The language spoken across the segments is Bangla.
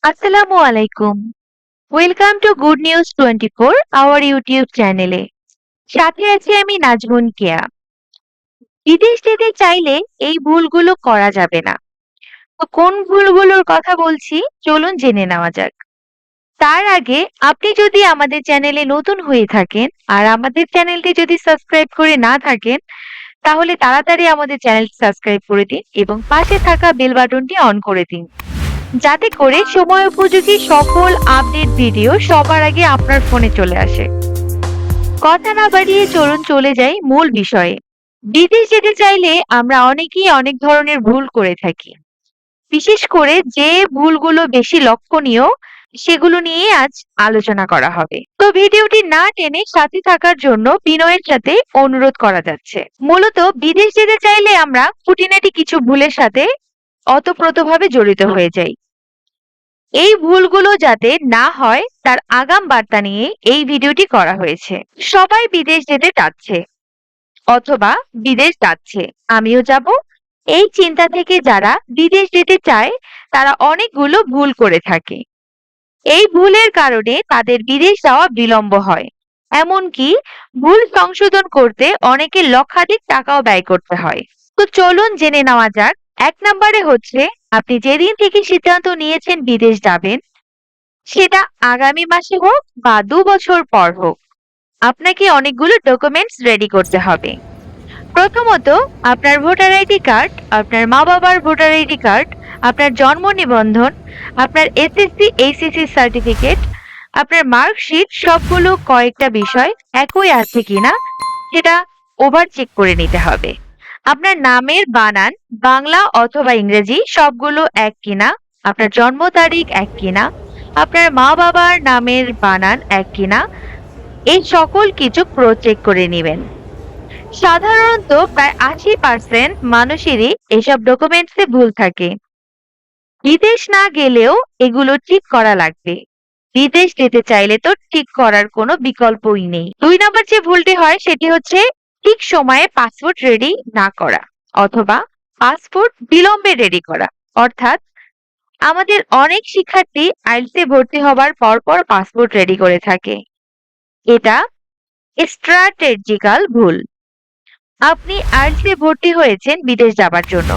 আসসালামু আলাইকুম। Welcome to good news 24 our YouTube চ্যানেলে। সাথে আছি আমি নাজমুন কেয়া। বিদেশ যেতে চাইলে এই ভুলগুলো করা যাবে না। তো কোন ভুলগুলোর কথা বলছি চলুন জেনে নেওয়া যাক। তার আগে আপনি যদি আমাদের চ্যানেলে নতুন হয়ে থাকেন আর আমাদের চ্যানেলটি যদি সাবস্ক্রাইব করে না থাকেন তাহলে তাড়াতাড়ি আমাদের চ্যানেলটি সাবস্ক্রাইব করে দিন এবং পাশে থাকা বেল বাটনটি অন করে দিন, যাতে করে সময় উপযোগী সকল আপডেট ভিডিও সবার আগে আপনার ফোনে চলে আসে। কথা না বাড়িয়ে চলুন চলে যাই মূল বিষয়ে। বিদেশ যেতে চাইলে আমরা অনেকেই অনেক ধরনের ভুল করে থাকি। বিশেষ করে যে ভুলগুলো বেশি লক্ষণীয় সেগুলো নিয়ে আজ আলোচনা করা হবে। তো ভিডিওটি না টেনে সাথে থাকার জন্য বিনয়ের সাথে অনুরোধ করা যাচ্ছে। মূলত বিদেশ যেতে চাইলে আমরা খুঁটিনাটি কিছু ভুলের সাথে ওতপ্রোতভাবে জড়িত হয়ে যাই। এই ভুলগুলো যাতে না হয় তার আগাম বার্তা নিয়ে এই ভিডিওটি করা হয়েছে। সবাই বিদেশ যেতে চাচ্ছে অথবা বিদেশ যাচ্ছে, আমিও যাব। এই চিন্তা থেকে যারা বিদেশ যেতে চায় তারা অনেকগুলো ভুল করে থাকে। এই ভুলের কারণে তাদের বিদেশ যাওয়া বিলম্ব হয়, এমনকি ভুল সংশোধন করতে অনেকে লক্ষাধিক টাকাও ব্যয় করতে হয়। তো চলুন জেনে নেওয়া যাক। এক নম্বরে হচ্ছে, আপনি যেদিন থেকে সিদ্ধান্ত নিয়েছেন বিদেশ যাবেন, সেটা আগামী মাসে হোক বা ২ বছর পর হোক, আপনাকে অনেকগুলো ডকুমেন্টস রেডি করতে হবে। প্রথমত, আপনার ভোটার আইডি কার্ড, আপনার মা বাবার ভোটার আইডি কার্ড, আপনার জন্ম নিবন্ধন, আপনার এসএসসি এইচএসসি সার্টিফিকেট, আপনার মার্কশিট, সবগুলো কয়েকটা বিষয় একই আছে কিনা সেটা ওভার চেক করে নিতে হবে। আপনার নামের বানান বাংলা অথবা ইংরেজি সবগুলো এক কিনা, আপনার জন্ম তারিখ এক কিনা, আপনার মা বাবার নামের বানান এক কিনা, এই সকল কিছু চেক করে নেবেন। সাধারণত প্রায় ৮০% মানুষেরই এসব ডকুমেন্টসে ভুল থাকে। বিদেশ না গেলেও এগুলো ঠিক করা লাগবে। বিদেশ যেতে চাইলে তো ঠিক করার কোনো বিকল্পই নেই। ২ নম্বর যে ভুলটি হয় সেটি হচ্ছে ঠিক সময়ে পাসপোর্ট রেডি না করা অথবা পাসপোর্ট বিলম্বে রেডি করা। অর্থাৎ আমাদের অনেক শিক্ষার্থী আইএলটিএস এ ভর্তি হবার পরপর পাসপোর্ট রেডি করে থাকে। এটা স্ট্র্যাটেজিক্যাল ভুল। আপনি আইএলটিএস এ ভর্তি হয়েছেন বিদেশ যাবার জন্য।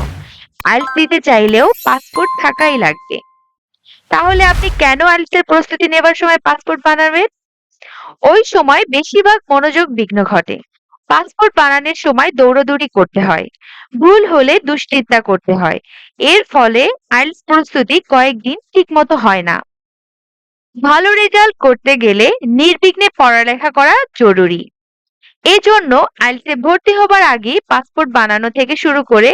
আইএলটিএস দিতে চাইলেও পাসপোর্ট থাকাই লাগবে। তাহলে আপনি কেন আইএলটিএস এর প্রস্তুতি নেবার সময় পাসপোর্ট বানাবেন? ওই সময় বেশিরভাগ মনোযোগ বিঘ্ন ঘটে। পাসপোর্ট বানানোর সময় দৌড়াদৌড়ি করতে হয়। ভুল হলে দুশ্চিন্তা করতে হয়। এর ফলে আইএলটিএস প্রস্তুতি কয়েকদিন ঠিকমতো হয় না। ভালো রেজাল্ট করতে গেলে নির্বিঘ্নে পড়ালেখা করা জরুরি। এজন্য আইএলটিএস এ ভর্তি হবার আগে পাসপোর্ট বানানো থেকে শুরু করে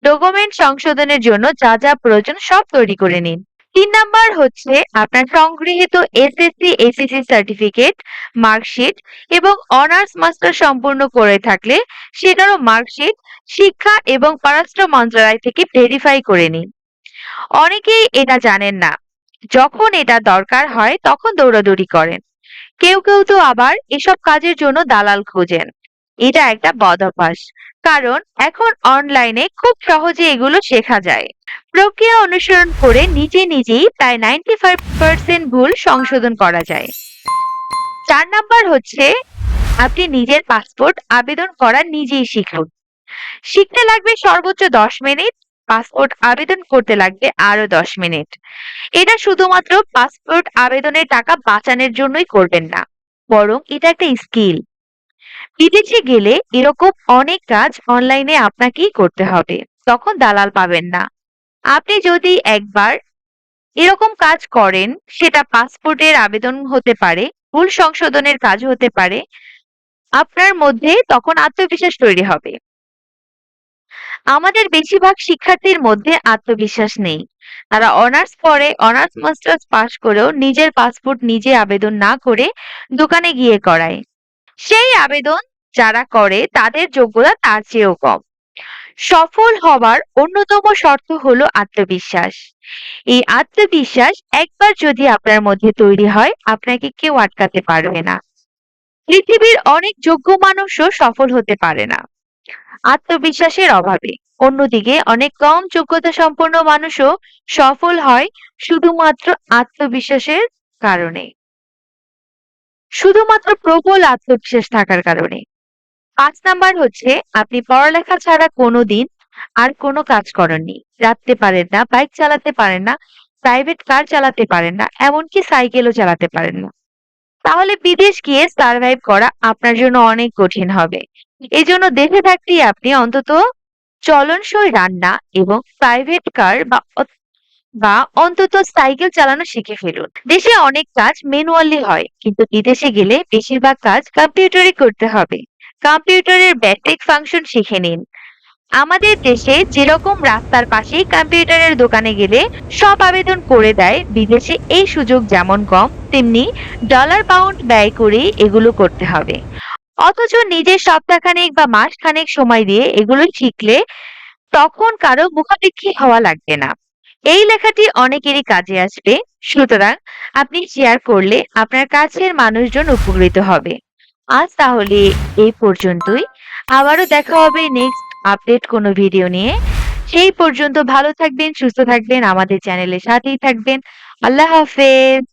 ডকুমেন্ট সংশোধনের জন্য যা যা প্রয়োজন সব তৈরি করে নিন। ৩ নম্বর হচ্ছে, আপনার সংগৃহীত এসএসসি এইচএসসি সার্টিফিকেট, মার্কশিট এবং অনার্স মাস্টার সম্পূর্ণ করে থাকলে সেটারও মার্কশিট শিক্ষা এবং পররাষ্ট্র মন্ত্রণালয় থেকে ভেরিফাই করে নিন। অনেকেই এটা জানেন না, যখন এটা দরকার হয় তখন দৌড়াদৌড়ি করেন। কেউ কেউ তো আবার এসব কাজের জন্য দালাল খোঁজেন। এটা একটা বদ অভ্যাস, কারণ এখন অনলাইনে খুব সহজে এগুলো শেখা যায়। প্রক্রিয়া অনুসরণ করে নিজে নিজেই প্রায় 95% ভুল সংশোধন করা যায়। ৪ নম্বর হচ্ছে, আপনি নিজের পাসপোর্ট আবেদন করা নিজেই শিখুন। শিখতে লাগবে সর্বোচ্চ 10 মিনিট, পাসপোর্ট আবেদন করতে লাগবে আরো 10 মিনিট। এটা শুধুমাত্র পাসপোর্ট আবেদনের টাকা বাঁচানোর জন্যই করবেন না, বরং এটা একটা স্কিল। বিদেশে গেলে এরকম অনেক কাজ অনলাইনে আপনাকেই করতে হবে, তখন দালাল পাবেন না। আপনি যদি একবার এরকম কাজ করেন, সেটা পাসপোর্টের আবেদন হতে পারে, ভুল সংশোধনের কাজ হতে পারে, আপনার মধ্যে তখন আত্মবিশ্বাস তৈরি হবে। আমাদের বেশিরভাগ শিক্ষার্থীর মধ্যে আত্মবিশ্বাস নেই। তারা অনার্স পড়ে, অনার্স মাস্টার্স পাশ করেও নিজের পাসপোর্ট নিজে আবেদন না করে দোকানে গিয়ে করায়। সেই আবেদন যারা করে তাদের যোগ্যতা তার চেয়েও কম। সফল হবার অন্যতম শর্ত হলো আত্মবিশ্বাস। এই আত্মবিশ্বাস একবার যদি আপনার মধ্যে তৈরি হয়, আপনাকে কেউ আটকাতে পারবে না। পৃথিবীর অনেক যোগ্য মানুষও সফল হতে পারে না। আত্মবিশ্বাসের অভাবে। অন্যদিকে অনেক কম যোগ্যতা সম্পন্ন মানুষও সফল হয় শুধুমাত্র আত্মবিশ্বাসের কারণে, শুধুমাত্র প্রবল আত্মবিশ্বাস থাকার কারণে। ৫ নাম্বার হচ্ছে আপনি পড়ালেখা ছাড়া কোনোদিন আর কোনো কাজ করেননি। রাঁধতে পারেন না, বাইক চালাতে পারেন না, প্রাইভেট কার চালাতে পারেন না, এমনকি সাইকেলও চালাতে পারেন না। তাহলে বিদেশ গিয়ে সারভাইভ করা আপনার জন্য অনেক কঠিন হবে। এজন্য দেশে থাকতেই আপনি অন্তত চলনসই রান্না এবং প্রাইভেট কার বা অন্তত সাইকেল চালানো শিখে ফেলুন। দেশে অনেক কাজ ম্যানুয়ালি হয়, কিন্তু বিদেশে গেলে বেশিরভাগ কাজ কম্পিউটারে করতে হবে। কম্পিউটারের বেসিক ফাংশন শিখে নিন। আমাদের দেশে যেরকম রাস্তার পাশেই কম্পিউটারের দোকানে গেলে সব আবেদন করে দেয়, বিদেশে এই সুযোগ যেমন কম, তেমনি ডলার পাউন্ড ব্যয় করে এগুলো করতে হবে। অথচ নিজের সপ্তাহখানেক বা মাসখানেক সময় দিয়ে এগুলো শিখলে তখন কারো মুখাপেক্ষী হওয়া লাগবে না। এই লেখাটি অনেকেরই কাজে আসবে। সুতরাং আপনি শেয়ার করলে আপনার কাছের মানুষজন উপকৃত হবে। আজ তাহলে এই পর্যন্তই। আবারও দেখা হবে নেক্সট আপডেট কোনো ভিডিও নিয়ে। সেই পর্যন্ত ভালো থাকবেন, সুস্থ থাকবেন, আমাদের চ্যানেলের সাথেই থাকবেন। আল্লাহ হাফেজ।